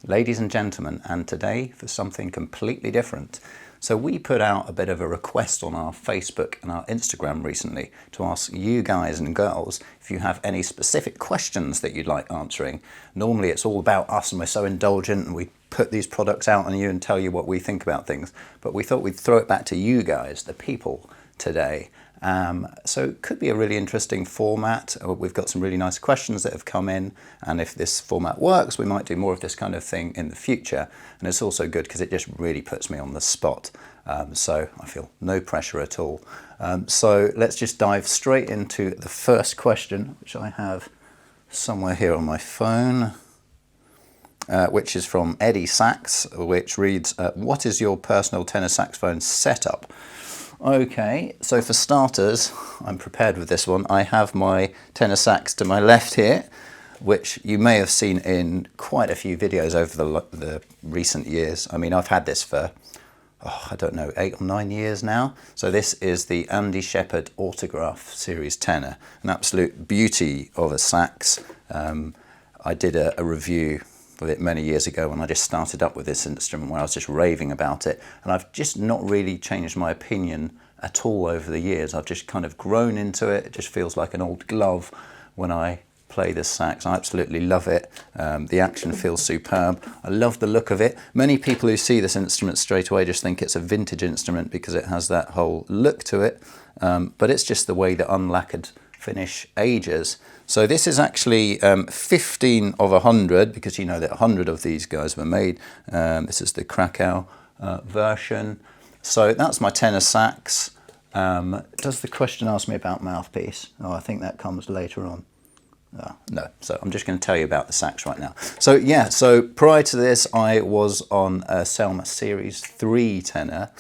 ladies and gentlemen, and today for something completely different. So we put out a bit of a request on our Facebook and our Instagram recently to ask you guys and girls if you have any specific questions that you'd like answering. Normally it's all about us and we're so indulgent and we put these products out on you and tell you what we think about things, but we thought we'd throw it back to you guys, the people, today. So it could be a really interesting format. We've got some really nice questions that have come in, and if this format works, we might do more of this kind of thing in the future. And it's also good because it just really puts me on the spot. So I feel no pressure at all. So let's just dive straight into the first question, which I have somewhere here on my phone, which is from Eddie Sax, which reads, what is your personal tenor saxophone setup? Okay, so for starters, I'm prepared with this one. I have my tenor sax to my left here, which you may have seen in quite a few videos over the recent years. I mean, I've had this for, I don't know, 8 or 9 years now. So this is the Andy Shepherd Autograph Series tenor, an absolute beauty of a sax. I did a review with it many years ago when I just started up with this instrument, where I was just raving about it, and I've just not really changed my opinion at all over the years. I've just kind of grown into it. It just feels like an old glove when I play this sax. I absolutely love it. The action feels superb. I love the look of it. Many people who see this instrument straight away just think it's a vintage instrument because it has that whole look to it, but it's just the way the unlacquered finish ages. So this is actually 15 of 100, because you know that 100 of these guys were made. This is the Krakow version. So that's my tenor sax. Does the question ask me about mouthpiece? Oh, I think that comes later on. No, so I'm just going to tell you about the sax right now. So yeah, so prior to this I was on a Selma Series 3 tenor,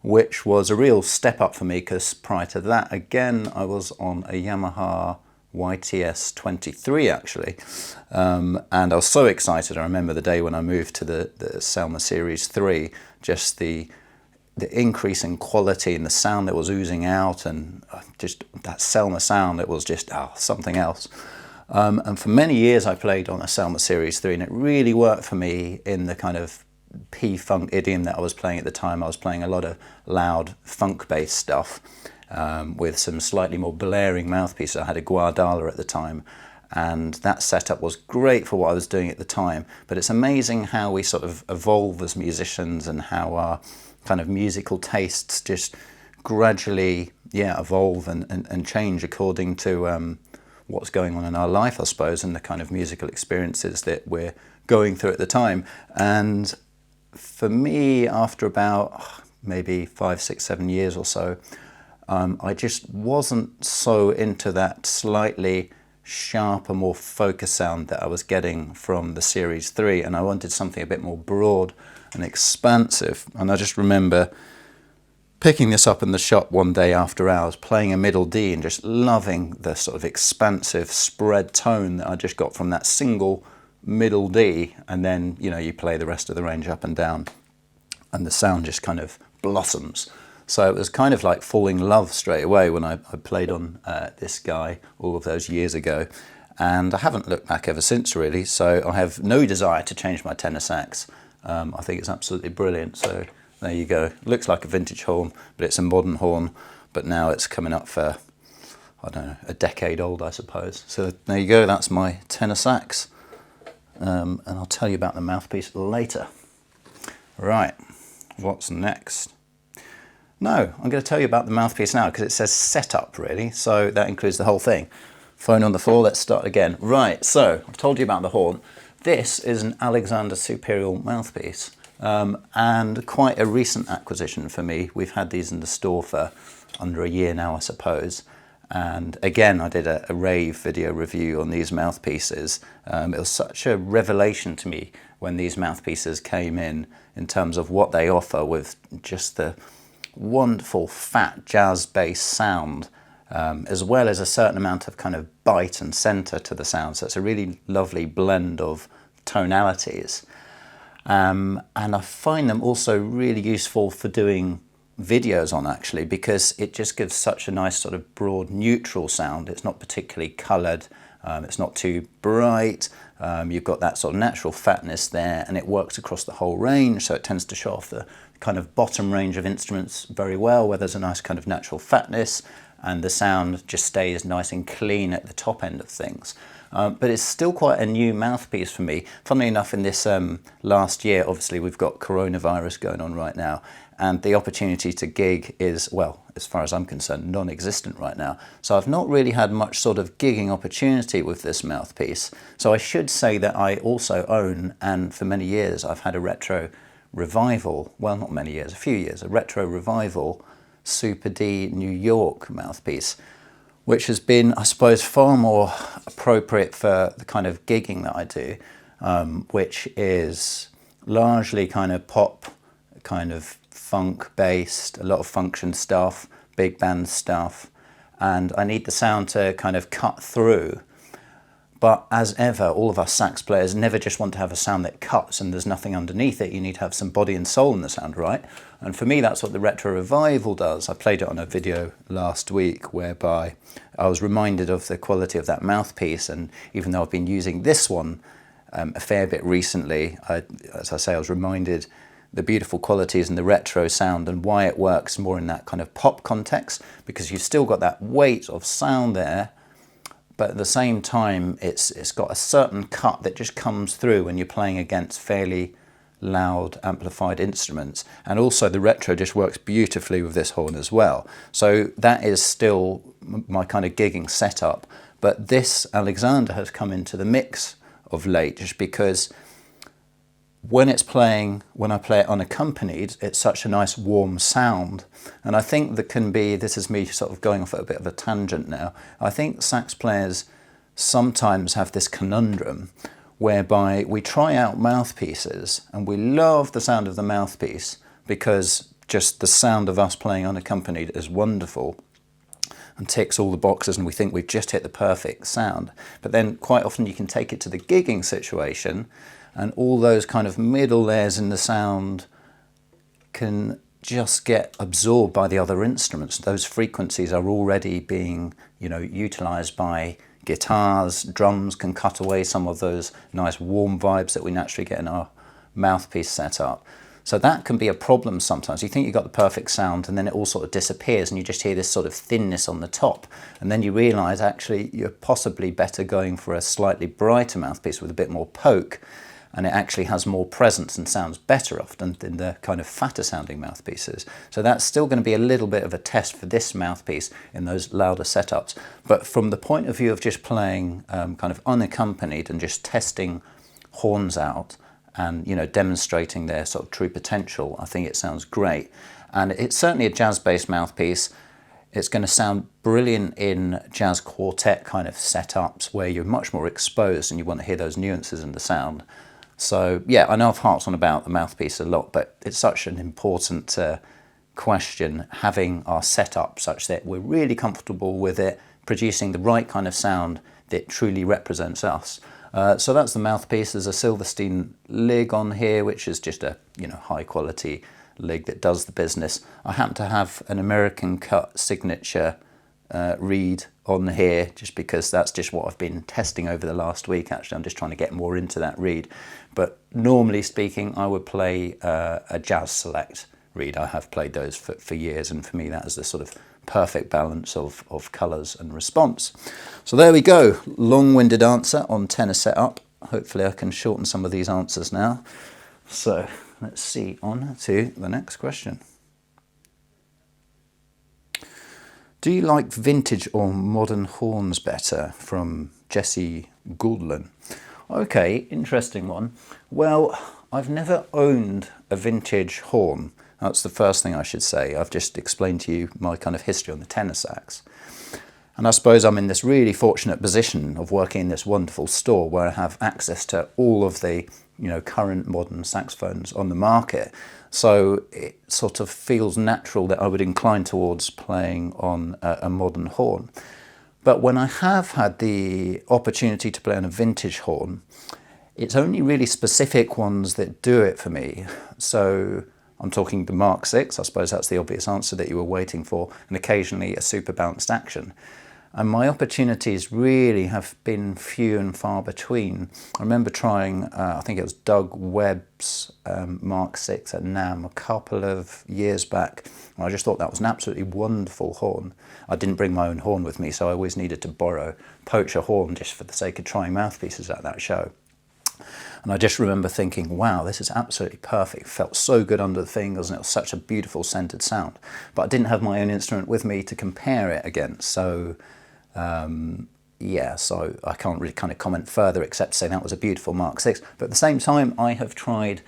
which was a real step up for me, because prior to that, again, I was on a Yamaha YTS 23 actually, and I was so excited. I remember the day when I moved to the Selma Series 3, just the increase in quality and the sound that was oozing out, and just that Selma sound, it was just something else. And for many years I played on a Selma Series 3, and it really worked for me in the kind of P-funk idiom that I was playing at the time. I was playing a lot of loud funk-based stuff with some slightly more blaring mouthpieces. I had a Guardala at the time, and that setup was great for what I was doing at the time. But it's amazing how we sort of evolve as musicians, and how our kind of musical tastes just gradually evolve and change according to what's going on in our life, I suppose, and the kind of musical experiences that we're going through at the time. And for me, after about maybe 5, 6, 7 years or so, I just wasn't so into that slightly sharper, more focused sound that I was getting from the Series 3, and I wanted something a bit more broad and expansive. And I just remember picking this up in the shop one day after hours, playing a middle D, and just loving the sort of expansive spread tone that I just got from that single middle D, and then you play the rest of the range up and down, and the sound just kind of blossoms. So it was kind of like falling in love straight away when I played on this guy all of those years ago, and I haven't looked back ever since really. So I have no desire to change my tenor sax. I think it's absolutely brilliant. So there you go. It looks like a vintage horn, but it's a modern horn, but now it's coming up for, I don't know, a decade old, I suppose. So there you go, that's my tenor sax. And I'll tell you about the mouthpiece later. Right, what's next? No, I'm going to tell you about the mouthpiece now, because it says setup really, so that includes the whole thing. Phone on the floor, let's start again. Right, so I've told you about the horn. This is an Alexander Superior mouthpiece, and quite a recent acquisition for me. We've had these in the store for under a year now, I suppose. And again, I did a rave video review on these mouthpieces. It was such a revelation to me when these mouthpieces came in terms of what they offer, with just the wonderful fat jazz bass sound, as well as a certain amount of kind of bite and center to the sound. So it's a really lovely blend of tonalities. And I find them also really useful for doing videos on, actually, because it just gives such a nice sort of broad neutral sound. It's not particularly colored, it's not too bright, You've got that sort of natural fatness there, and it works across the whole range, so it tends to show off the kind of bottom range of instruments very well, where there's a nice kind of natural fatness, and the sound just stays nice and clean at the top end of things. But it's still quite a new mouthpiece for me. Funnily enough, in this last year, obviously we've got coronavirus going on right now, and the opportunity to gig is, well, as far as I'm concerned, non-existent right now. So I've not really had much sort of gigging opportunity with this mouthpiece. So I should say that I also own, and for many years I've had a retro revival, well, not many years, a few years, a retro revival Super D New York mouthpiece, which has been, I suppose, far more appropriate for the kind of gigging that I do, which is largely kind of pop, kind of funk based, a lot of function stuff, big band stuff, and I need the sound to kind of cut through. But as ever, all of us sax players never just want to have a sound that cuts and there's nothing underneath it. You need to have some body and soul in the sound, right? And for me, that's what the Retro Revival does. I played it on a video last week whereby I was reminded of the quality of that mouthpiece. And even though I've been using this one a fair bit recently, as I say, I was reminded the beautiful qualities in the retro sound and why it works more in that kind of pop context, because you've still got that weight of sound there, but at the same time, it's got a certain cut that just comes through when you're playing against fairly loud amplified instruments. And also the retro just works beautifully with this horn as well. So that is still my kind of gigging setup. But this Alexander has come into the mix of late just because when I play it unaccompanied, it's such a nice warm sound. And I think this is me sort of going off at a bit of a tangent now, I think sax players sometimes have this conundrum whereby we try out mouthpieces and we love the sound of the mouthpiece because just the sound of us playing unaccompanied is wonderful and ticks all the boxes and we think we've just hit the perfect sound. But then quite often you can take it to the gigging situation and all those kind of middle layers in the sound can just get absorbed by the other instruments. Those frequencies are already being, utilized by guitars. Drums can cut away some of those nice warm vibes that we naturally get in our mouthpiece setup. So that can be a problem sometimes. You think you've got the perfect sound and then it all sort of disappears and you just hear this sort of thinness on the top. And then you realize actually you're possibly better going for a slightly brighter mouthpiece with a bit more poke. And it actually has more presence and sounds better often than the kind of fatter sounding mouthpieces. So that's still going to be a little bit of a test for this mouthpiece in those louder setups. But from the point of view of just playing kind of unaccompanied and just testing horns out and demonstrating their sort of true potential, I think it sounds great. And it's certainly a jazz-based mouthpiece. It's going to sound brilliant in jazz quartet kind of setups where you're much more exposed and you want to hear those nuances in the sound. So yeah, I know I've harped on about the mouthpiece a lot, but it's such an important question, having our setup such that we're really comfortable with it, producing the right kind of sound that truly represents us. So that's the mouthpiece. There's a Silverstein Lig on here, which is just a high quality Lig that does the business. I happen to have an American cut signature reed on here just because that's just what I've been testing over the last week. Actually, I'm just trying to get more into that reed. But normally speaking, I would play a Jazz Select reed. I have played those for years, and for me that is the sort of perfect balance of colours and response. So there we go, long-winded answer on tenor setup. Hopefully I can shorten some of these answers now. So let's see, on to the next question. Do you like vintage or modern horns better? From Jesse Goodlin. Okay, interesting one. Well, I've never owned a vintage horn. That's the first thing I should say. I've just explained to you my kind of history on the tenor sax. And I suppose I'm in this really fortunate position of working in this wonderful store where I have access to all of the current modern saxophones on the market. So it sort of feels natural that I would incline towards playing on a modern horn. But when I have had the opportunity to play on a vintage horn, it's only really specific ones that do it for me. So I'm talking the Mark VI, I suppose that's the obvious answer that you were waiting for, and occasionally a super balanced action. And my opportunities really have been few and far between. I remember trying, I think it was Doug Webb's Mark VI at NAMM a couple of years back. And I just thought that was an absolutely wonderful horn. I didn't bring my own horn with me, so I always needed to poach a horn just for the sake of trying mouthpieces at that show. And I just remember thinking, wow, this is absolutely perfect. It felt so good under the fingers, and it was such a beautiful centered sound. But I didn't have my own instrument with me to compare it against. So yeah, so I can't really kind of comment further except to say that was a beautiful Mark VI. But at the same time, I have tried,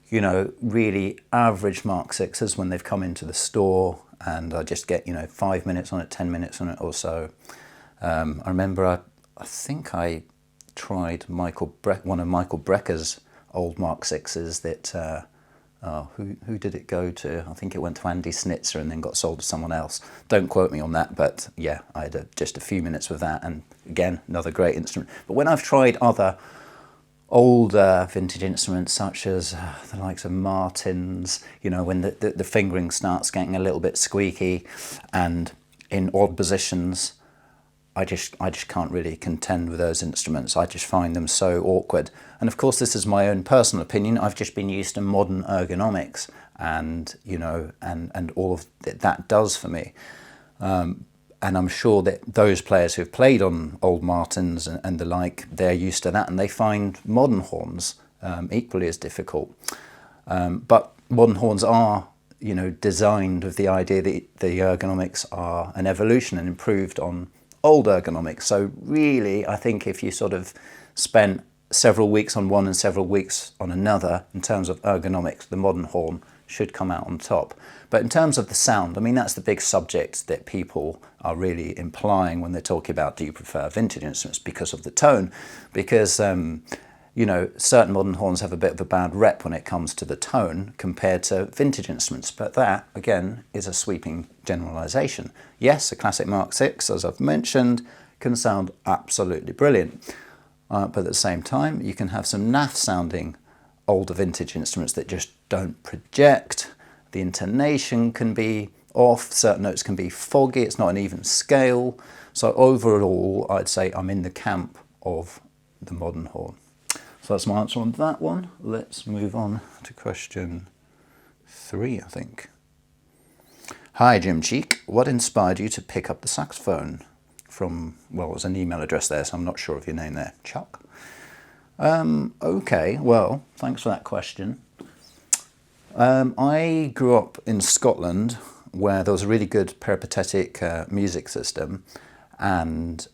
you know, really average Mark VIs when they've come into the store, and I just get, you know, 5 minutes on it, 10 minutes on it or so. I remember I think I tried one of Michael Brecker's old Mark VIs that, who did it go to? I think it went to Andy Snitzer and then got sold to someone else. Don't quote me on that, but yeah, I had just a few minutes with that, and again, another great instrument. But when I've tried other older vintage instruments such as the likes of Martins, you know, when the fingering starts getting a little bit squeaky and in odd positions, I just can't really contend with those instruments. I just find them so awkward. And of course, this is my own personal opinion. I've just been used to modern ergonomics, and you know, and all of that does for me. And I'm sure that those players who've played on old Martins and the like, they're used to that, and they find modern horns equally as difficult. But modern horns are, you know, designed with the idea that the ergonomics are an evolution and improved on old ergonomics. So really, I think if you sort of spent several weeks on one and several weeks on another in terms of ergonomics, the modern horn should come out on top. But in terms of the sound, I mean, that's the big subject that people are really implying when they're talking about, do you prefer vintage instruments because of the tone? Because you know, certain modern horns have a bit of a bad rep when it comes to the tone compared to vintage instruments. But that, again, is a sweeping generalisation. Yes, a classic Mark VI, as I've mentioned, can sound absolutely brilliant. But at the same time, you can have some naff-sounding older vintage instruments that just don't project. The intonation can be off, certain notes can be foggy, it's not an even scale. So overall, I'd say I'm in the camp of the modern horn. So that's my answer on that one. Let's move on to question 3, I think. Hi, Jim Cheek. What inspired you to pick up the saxophone? From, well, it was an email address there, so I'm not sure of your name there. Chuck? Okay, well, thanks for that question. I grew up in Scotland where there was a really good peripatetic music system, and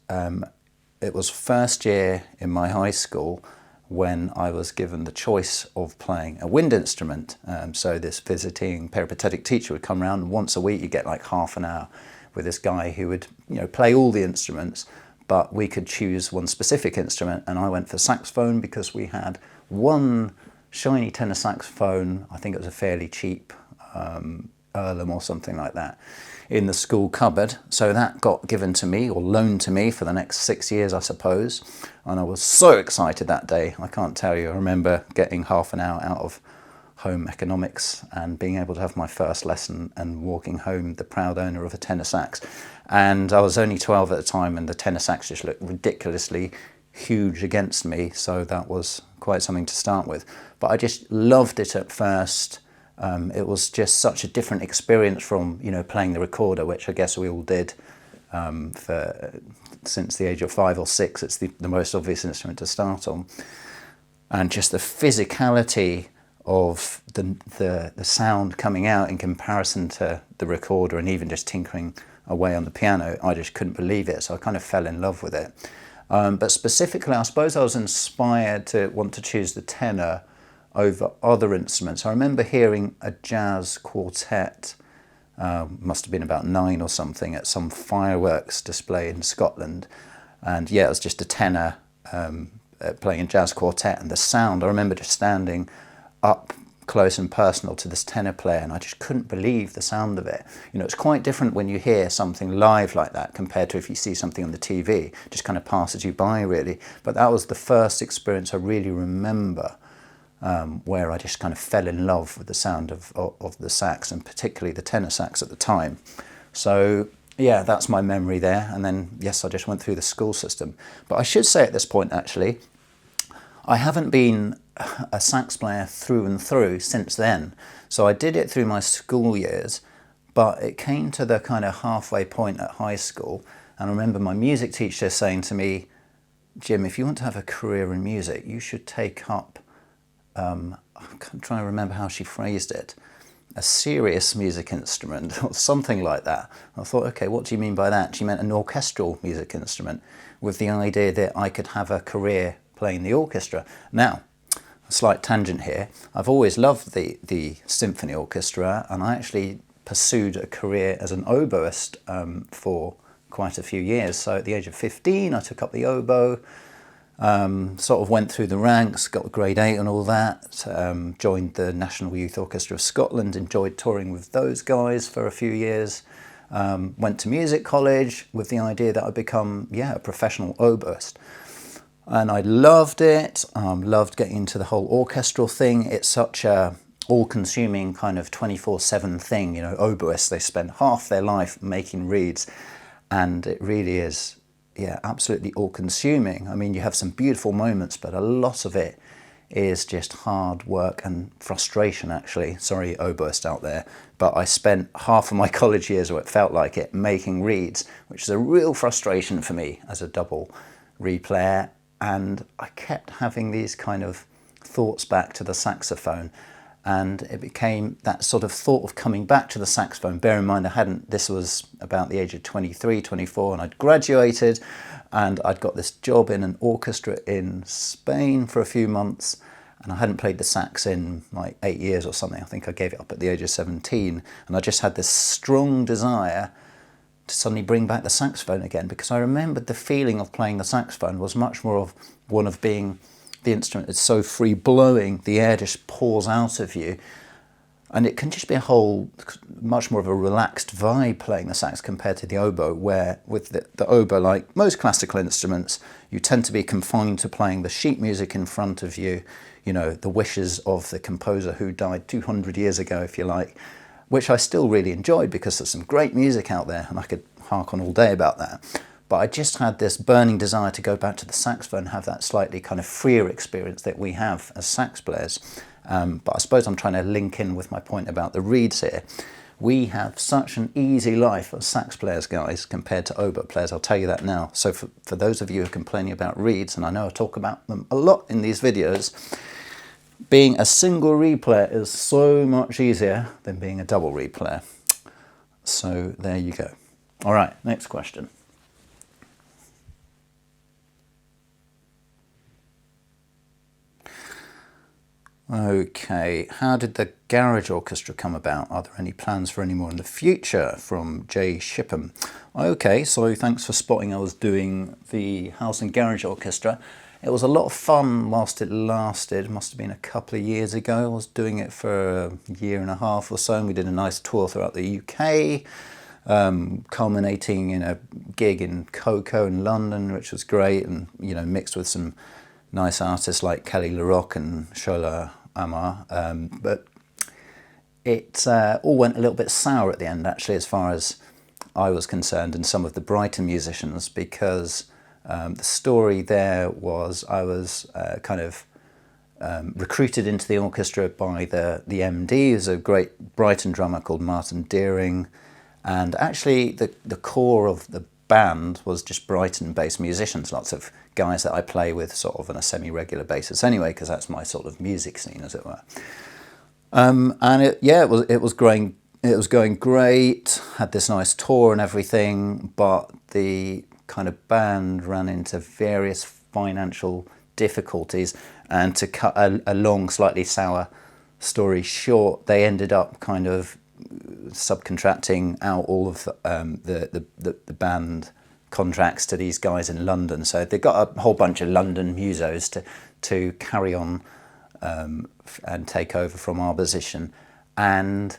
it was first year in my high school when I was given the choice of playing a wind instrument. So this visiting peripatetic teacher would come around, and once a week you get like half an hour with this guy who would, you know, play all the instruments, but we could choose one specific instrument, and I went for saxophone because we had one shiny tenor saxophone. I think it was a fairly cheap Earlham or something like that in the school cupboard. So that got given to me, or loaned to me, for the next 6 years, I suppose. And I was so excited that day. I can't tell you. I remember getting half an hour out of home economics and being able to have my first lesson and walking home the proud owner of a tenor sax. And I was only 12 at the time, and the tenor sax just looked ridiculously huge against me. So that was quite something to start with. But I just loved it at first. It was just such a different experience from, you know, playing the recorder, which I guess we all did since the age of 5 or 6. It's the most obvious instrument to start on. And just the physicality of the sound coming out in comparison to the recorder, and even just tinkering away on the piano, I just couldn't believe it. So I kind of fell in love with it. But specifically, I suppose I was inspired to want to choose the tenor over other instruments. I remember hearing a jazz quartet, must have been about 9 or something, at some fireworks display in Scotland. And yeah, it was just a tenor playing a jazz quartet, and the sound, I remember just standing up close and personal to this tenor player, and I just couldn't believe the sound of it. You know, it's quite different when you hear something live like that compared to if you see something on the TV. It just kind of passes you by, really. But that was the first experience I really remember where I just kind of fell in love with the sound of the sax, and particularly the tenor sax at the time. So yeah, that's my memory there. And then, yes, I just went through the school system. But I should say at this point, actually, I haven't been a sax player through and through since then. So I did it through my school years, but it came to the kind of halfway point at high school. And I remember my music teacher saying to me, Jim, if you want to have a career in music, you should take up, I'm trying to remember how she phrased it, a serious music instrument or something like that. I thought, okay, what do you mean by that? She meant an orchestral music instrument, with the idea that I could have a career playing the orchestra. Now, a slight tangent here, I've always loved the symphony orchestra, and I actually pursued a career as an oboist for quite a few years. So at the age of 15, I took up the oboe, sort of went through the ranks, got a grade 8 and all that, joined the National Youth Orchestra of Scotland, enjoyed touring with those guys for a few years, went to music college with the idea that I'd become, a professional oboist. And I loved it, loved getting into the whole orchestral thing. It's such a all-consuming kind of 24/7 thing. You know, oboists, they spend half their life making reeds, and it really is, absolutely all-consuming. I mean, you have some beautiful moments, but a lot of it is just hard work and frustration, actually. Sorry, oboist out there, but I spent half of my college years, or it felt like it, making reeds, which is a real frustration for me as a double reed player. And I kept having these kind of thoughts back to the saxophone, and it became that sort of thought of coming back to the saxophone. Bear in mind, this was about the age of 23, 24, and I'd graduated, and I'd got this job in an orchestra in Spain for a few months, and I hadn't played the sax in like 8 years or something. I think I gave it up at the age of 17, and I just had this strong desire to suddenly bring back the saxophone again, because I remembered the feeling of playing the saxophone was much more of one of being the instrument. It's so free blowing, the air just pours out of you, and it can just be much more of a relaxed vibe playing the sax compared to the oboe, where with the oboe, like most classical instruments, you tend to be confined to playing the sheet music in front of you, the wishes of the composer who died 200 years ago, if you like, which I still really enjoyed because there's some great music out there, and I could hark on all day about that. But I just had this burning desire to go back to the saxophone and have that slightly kind of freer experience that we have as sax players. But I suppose I'm trying to link in with my point about the reeds here. We have such an easy life as sax players, guys, compared to oboe players. I'll tell you that now. So for those of you who are complaining about reeds, and I know I talk about them a lot in these videos, being a single reed player is so much easier than being a double reed player. So there you go. All right, next question. Okay, how did the Garage Orchestra come about? Are there any plans for any more in the future? From Jay Shipham. Okay, so thanks for spotting I was doing the House and Garage Orchestra. It was a lot of fun whilst it lasted. It must have been a couple of years ago. I was doing it for a year and a half or so, and we did a nice tour throughout the UK, culminating in a gig in Coco in London, which was great, and mixed with some nice artists like Kelly LaRocque and Shola Amar. But it all went a little bit sour at the end, actually, as far as I was concerned, and some of the Brighton musicians, because the story there was I was recruited into the orchestra by the MD, who's a great Brighton drummer called Martin Deering, and actually the core of the band was just Brighton-based musicians, lots of guys that I play with sort of on a semi-regular basis anyway, because that's my sort of music scene, as it were. And it was going great, had this nice tour and everything, but the kind of band ran into various financial difficulties, and to cut a long, slightly sour story short, they ended up kind of subcontracting out all of the band contracts to these guys in London. So they got a whole bunch of London musos to carry on and take over from our position, and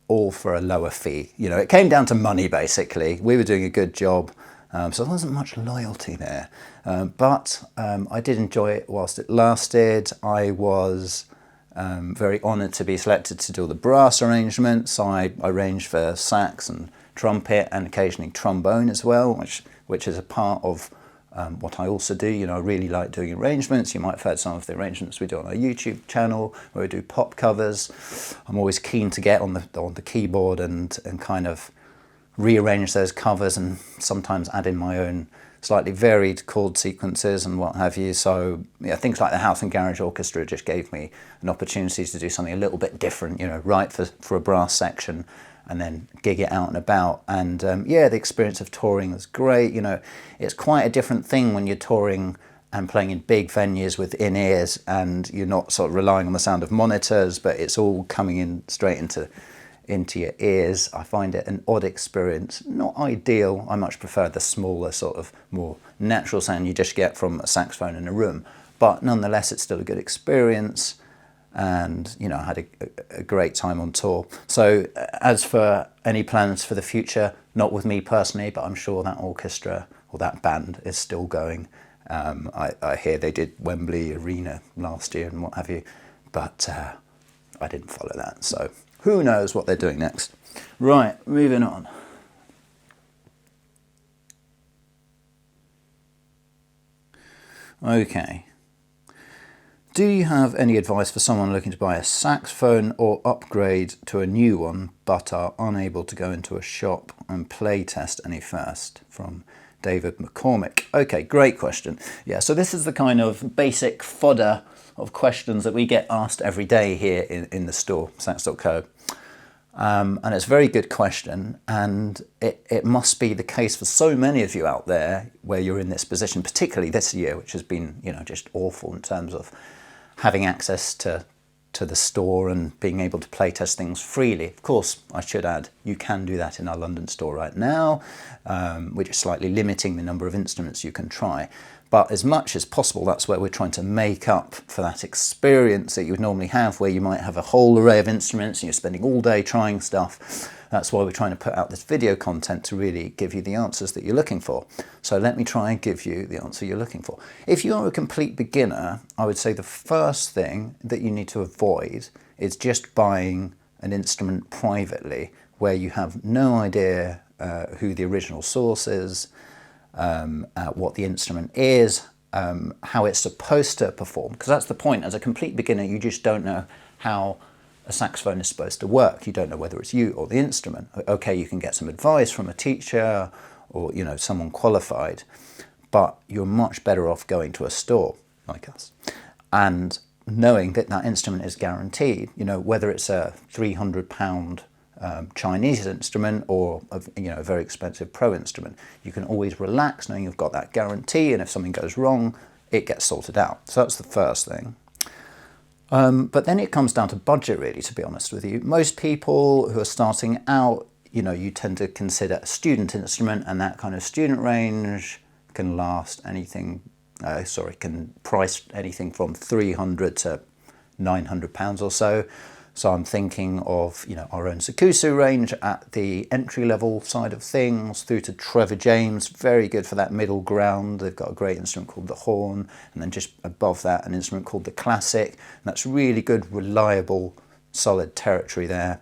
all for a lower fee. It came down to money, basically. We were doing a good job, so there wasn't much loyalty there. But I did enjoy it whilst it lasted. I was very honoured to be selected to do the brass arrangements. I arranged for sax and trumpet and occasionally trombone as well, which is a part of what I also do. You know, I really like doing arrangements. You might have heard some of the arrangements we do on our YouTube channel where we do pop covers. I'm always keen to get on the keyboard and kind of rearrange those covers and sometimes add in my own slightly varied chord sequences and what have you. So yeah, things like the House and Garage Orchestra just gave me an opportunity to do something a little bit different, you know, write for a brass section and then gig it out and about. And yeah, the experience of touring was great. You know, it's quite a different thing when you're touring and playing in big venues with in-ears and you're not sort of relying on the sound of monitors, but it's all coming in straight into your ears. I find it an odd experience, not ideal. I much prefer the smaller sort of more natural sound you just get from a saxophone in a room, but nonetheless it's still a good experience. And you know, I had a great time on tour. So as for any plans for the future, not with me personally, but I'm sure that orchestra or that band is still going. I hear they did Wembley Arena last year and what have you, but I didn't follow that, so who knows what they're doing next. Right, moving on. Okay. Do you have any advice for someone looking to buy a saxophone or upgrade to a new one but are unable to go into a shop and play test any first? From David McCormick. Okay, great question. Yeah, so this is the kind of basic fodder of questions that we get asked every day here in the store, sax.co. And it's a very good question, and it must be the case for so many of you out there where you're in this position, particularly this year, which has been, you know, just awful in terms of having access to the store and being able to play test things freely. Of course, I should add, you can do that in our London store right now, which is slightly limiting the number of instruments you can try. But as much as possible, that's where we're trying to make up for that experience that you would normally have where you might have a whole array of instruments and you're spending all day trying stuff. That's why we're trying to put out this video content to really give you the answers that you're looking for. So let me try and give you the answer you're looking for. If you're a complete beginner, I would say the first thing that you need to avoid is just buying an instrument privately where you have no idea who the original source is, what the instrument is, how it's supposed to perform. Because that's the point. As a complete beginner, you just don't know how a saxophone is supposed to work. You don't know whether it's you or the instrument. Okay, you can get some advice from a teacher or, you know, someone qualified, but you're much better off going to a store like us and knowing that that instrument is guaranteed. You know, whether it's a £300 Chinese instrument or a very expensive pro instrument, you can always relax knowing you've got that guarantee, and if something goes wrong, it gets sorted out. So that's the first thing. But then it comes down to budget, really, to be honest with you. Most people who are starting out, you know, you tend to consider a student instrument, and that kind of student range can last anything, can price anything from £300 to £900 or so. So I'm thinking of, you know, our own Sakusu range at the entry-level side of things, through to Trevor James, very good for that middle ground. They've got a great instrument called the Horn, and then just above that, an instrument called the Classic. And that's really good, reliable, solid territory there.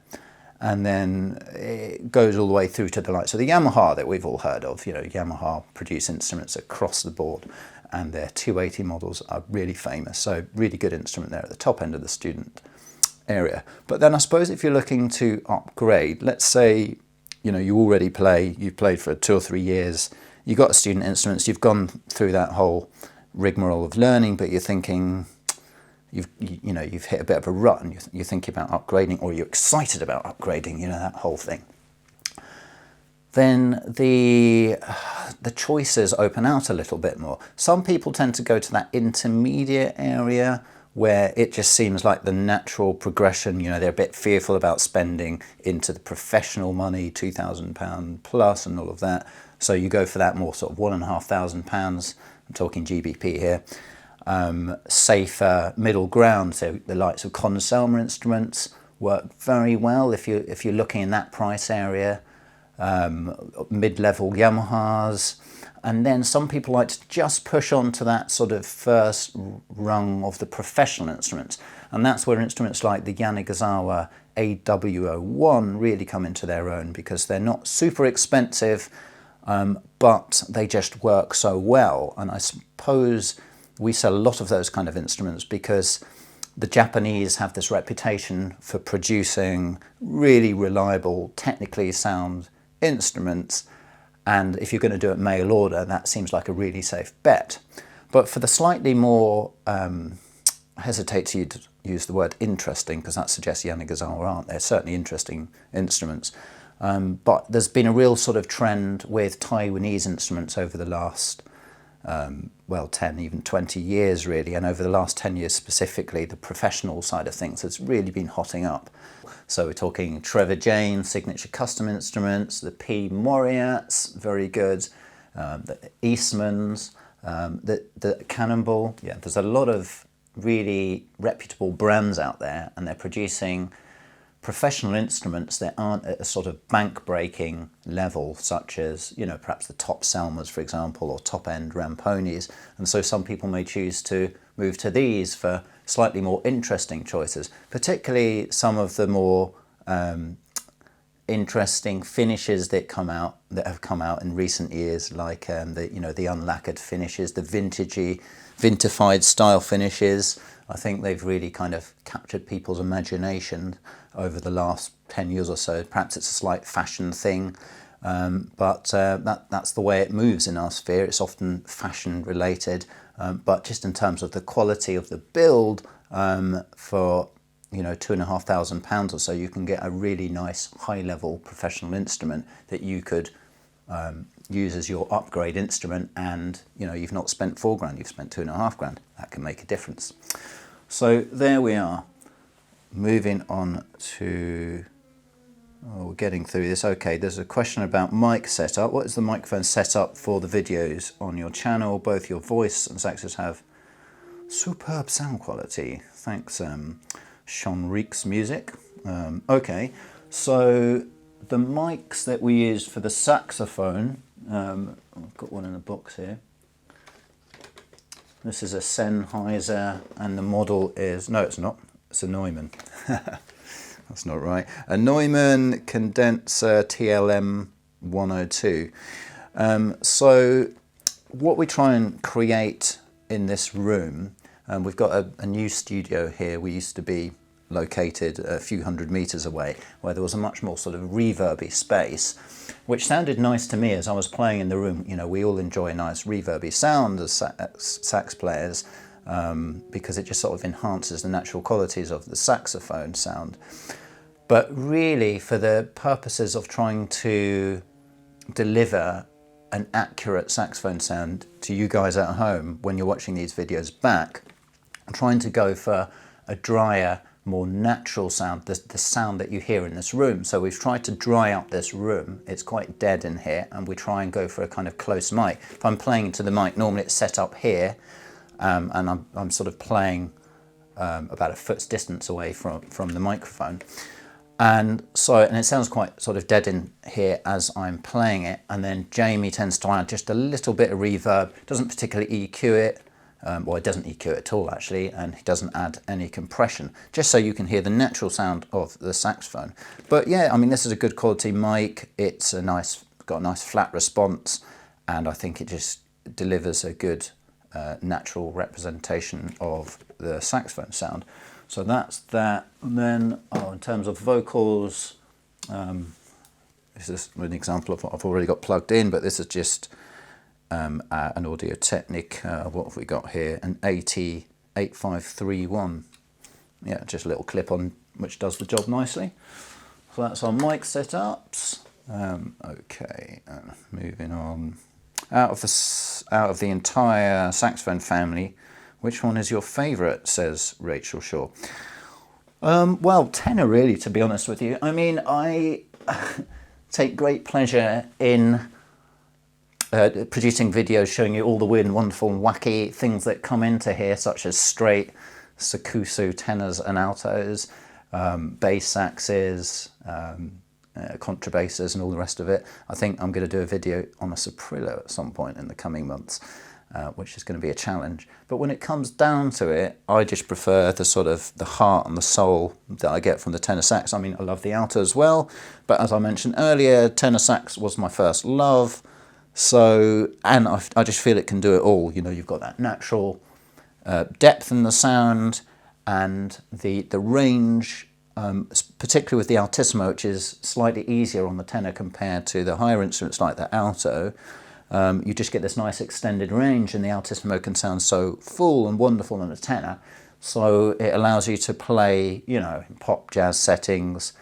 And then it goes all the way through to the likes of the Yamaha that we've all heard of. You know, Yamaha produce instruments across the board, and their 280 models are really famous. So really good instrument there at the top end of the student area. But then I suppose if you're looking to upgrade, let's say, you know, you already you've played for 2 or 3 years, you've got student instruments, you've gone through that whole rigmarole of learning, but you're thinking, you've hit a bit of a rut and you're thinking about upgrading, or you're excited about upgrading, you know, that whole thing. Then the choices open out a little bit more. Some people tend to go to that intermediate area where it just seems like the natural progression. You know, they're a bit fearful about spending into the professional money, £2,000 plus and all of that. So you go for that more sort of £1,500, I'm talking GBP here, safer middle ground. So the likes of Conselmer instruments work very well if you're looking in that price area. Mid-level Yamahas, And then some people like to just push on to that sort of first rung of the professional instruments. And that's where instruments like the Yanagisawa AW01 really come into their own, because they're not super expensive, but they just work so well. And I suppose we sell a lot of those kind of instruments because the Japanese have this reputation for producing really reliable, technically sound instruments. And if you're going to do it mail order, that seems like a really safe bet. But for the slightly more, I hesitate to use the word interesting, because that suggests Yanagisawa aren't. They're certainly interesting instruments. But there's been a real sort of trend with Taiwanese instruments over the last, 10, even 20 years really. And over the last 10 years specifically, the professional side of things has really been hotting up. So we're talking Trevor James, Signature Custom Instruments, the P. Moriarts, very good, the Eastmans, the Cannonball. Yeah, there's a lot of really reputable brands out there, and they're producing professional instruments that aren't at a sort of bank-breaking level, such as, perhaps the top Selmas, for example, or top-end Ramponis. And so some people may choose to move to these for slightly more interesting choices, particularly some of the more interesting finishes that have come out in recent years, like the unlacquered finishes, the vintified style finishes. I think they've really kind of captured people's imagination over the last 10 years or so. Perhaps it's a slight fashion thing, but that's the way it moves in our sphere. It's often fashion related, but just in terms of the quality of the build, for £2,500 or so, you can get a really nice high-level professional instrument that you could use as your upgrade instrument, and you've not spent £4,000, you've spent £2,500. That can make a difference. So there we are. Moving on to, we're getting through this. Okay, there's a question about mic setup. What is the microphone setup for the videos on your channel? Both your voice and saxes have superb sound quality. Thanks, Sean Reeks Music. Okay, so the mics that we used for the saxophone, I've got one in the box here. This is a Sennheiser, and the model is, no it's not, it's a Neumann. That's not right. A Neumann condenser TLM 102. So what we try and create in this room, we've got a new studio here. We used to be located a few hundred meters away, where there was a much more sort of reverby space, which sounded nice to me as I was playing in the room. We all enjoy a nice reverby sound as sax players, because it just sort of enhances the natural qualities of the saxophone sound. But really, for the purposes of trying to deliver an accurate saxophone sound to you guys at home when you're watching these videos back, I'm trying to go for a drier, more natural sound, the sound that you hear in this room. So we've tried to dry out this room. It's quite dead in here, and we try and go for a kind of close mic. If I'm playing into the mic, normally it's set up here, and I'm sort of playing about a foot's distance away from the microphone. And it sounds quite sort of dead in here as I'm playing it. And then Jamie tends to add just a little bit of reverb, doesn't particularly EQ it. Well, it doesn't EQ it at all actually, and he doesn't add any compression, just so you can hear the natural sound of the saxophone. But yeah, I mean, this is a good quality mic. It's got a nice flat response, and I think it just delivers a good natural representation of the saxophone sound. So that's that. And then in terms of vocals, this is an example of what I've already got plugged in, but this is just an Audio Technic, what have we got here? An AT8531. Yeah, just a little clip on which does the job nicely. So that's our mic setups. Okay, moving on. Out of the entire saxophone family, which one is your favourite, says Rachel Shaw. Well, tenor really, to be honest with you. I mean, I take great pleasure in producing videos showing you all the weird and wonderful and wacky things that come into here, such as straight Sakusu tenors and altos, bass saxes, contrabasses and all the rest of it. I think I'm going to do a video on a soprillo at some point in the coming months, which is going to be a challenge. But when it comes down to it, I just prefer the sort of the heart and the soul that I get from the tenor sax. I mean, I love the alto as well, but as I mentioned earlier, tenor sax was my first love. So, and I just feel it can do it all. You know, you've got that natural depth in the sound and the range, particularly with the altissimo, which is slightly easier on the tenor compared to the higher instruments like the alto. You just get this nice extended range, and the altissimo can sound so full and wonderful in the tenor. So it allows you to play, you know, in pop jazz settings.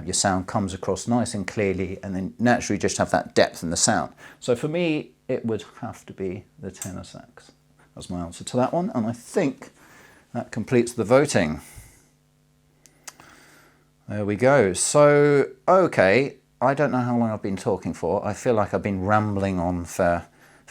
Your sound comes across nice and clearly, and then naturally just have that depth in the sound. So for me, it would have to be the tenor sax as my answer to that one, and I think that completes the voting. There we go. So, okay, I don't know how long I've been talking for. I feel like I've been rambling on for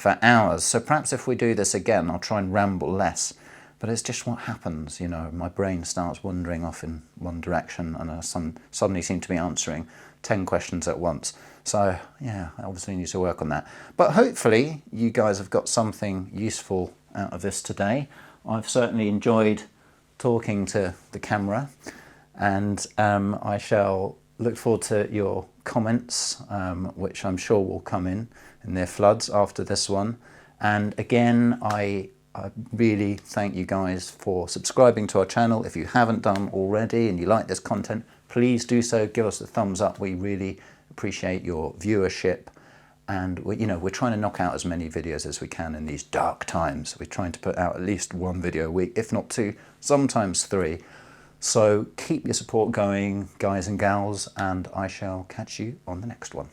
hours. So perhaps if we do this again, I'll try and ramble less. But it's just what happens, you know, my brain starts wandering off in one direction, and I suddenly seem to be answering 10 questions at once. So, yeah, I obviously need to work on that. But hopefully you guys have got something useful out of this today. I've certainly enjoyed talking to the camera, and I shall look forward to your comments, which I'm sure will come in their floods after this one. And again, I really thank you guys for subscribing to our channel. If you haven't done already and you like this content, please do so. Give us a thumbs up. We really appreciate your viewership. And we're trying to knock out as many videos as we can in these dark times. We're trying to put out at least one video a week, if not two, sometimes three. So keep your support going, guys and gals, and I shall catch you on the next one.